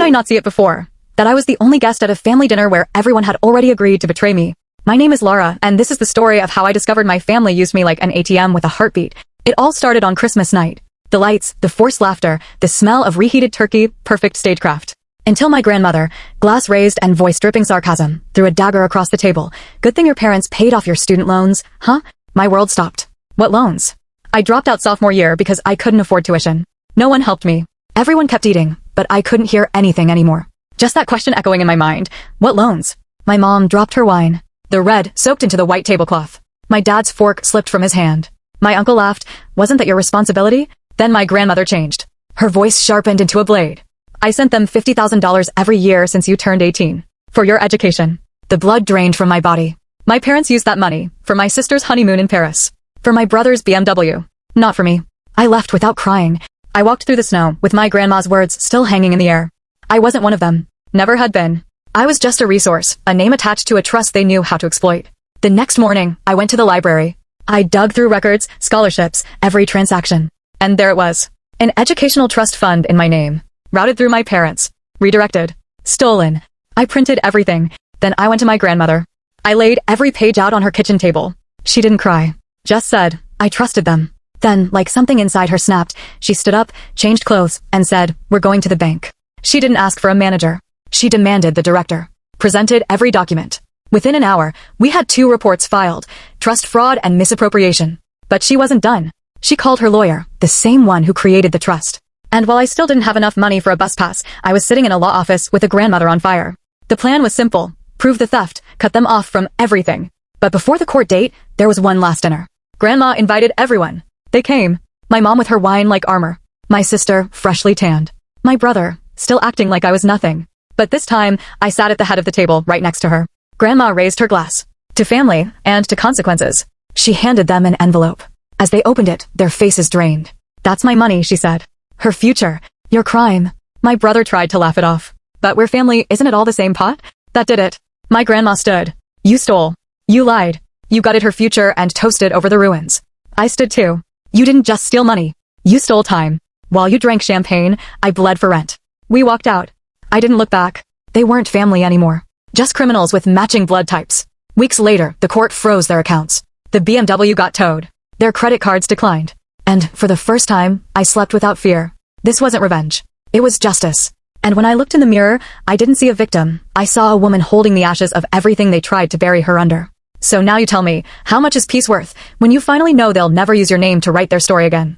I not see it before? That I was the only guest at a family dinner where everyone had already agreed to betray me. My name is Laura, and this is the story of how I discovered my family used me like an ATM with a heartbeat. It all started on Christmas night. The lights, the forced laughter, the smell of reheated turkey, perfect stagecraft. Until my grandmother, glass raised and voice dripping sarcasm, threw a dagger across the table. Good thing your parents paid off your student loans, huh? My world stopped. What loans? I dropped out sophomore year because I couldn't afford tuition. No one helped me. Everyone kept eating, but I couldn't hear anything anymore. Just that question echoing in my mind. What loans? My mom dropped her wine. The red soaked into the white tablecloth. My dad's fork slipped from his hand. My uncle laughed. Wasn't that your responsibility? Then my grandmother changed. Her voice sharpened into a blade. I sent them $50,000 every year since you turned 18. For your education. The blood drained from my body. My parents used that money for my sister's honeymoon in Paris. For my brother's BMW. Not for me. I left without crying. I walked through the snow with my grandma's words still hanging in the air. I wasn't one of them. Never had been. I was just a resource, a name attached to a trust they knew how to exploit. The next morning, I went to the library. I dug through records, scholarships, every transaction. And there it was. An educational trust fund in my name. Routed through my parents. Redirected. Stolen. I printed everything. Then I went to my grandmother. I laid every page out on her kitchen table. She didn't cry. Just said, I trusted them. Then, like something inside her snapped, she stood up, changed clothes, and said, we're going to the bank. She didn't ask for a manager. She demanded the director. Presented every document. Within an hour, we had 2 reports filed, trust fraud and misappropriation. But she wasn't done. She called her lawyer, the same one who created the trust. And while I still didn't have enough money for a bus pass, I was sitting in a law office with a grandmother on fire. The plan was simple. Prove the theft, cut them off from everything. But before the court date, there was one last dinner. Grandma invited everyone. They came. My mom with her wine like armor. My sister, freshly tanned. My brother, still acting like I was nothing. But this time, I sat at the head of the table right next to her. Grandma raised her glass. To family, and to consequences. She handed them an envelope. As they opened it, their faces drained. That's my money, she said. Her future. Your crime. My brother tried to laugh it off. But we're family, isn't it all the same pot? That did it. My grandma stood. You stole. You lied. You gutted her future and toasted over the ruins. I stood too. You didn't just steal money. You stole time. While you drank champagne, I bled for rent. We walked out. I didn't look back. They weren't family anymore. Just criminals with matching blood types. Weeks later, the court froze their accounts. The BMW got towed. Their credit cards declined. And, for the first time, I slept without fear. This wasn't revenge. It was justice. And when I looked in the mirror, I didn't see a victim. I saw a woman holding the ashes of everything they tried to bury her under. So now you tell me, how much is peace worth, when you finally know they'll never use your name to write their story again?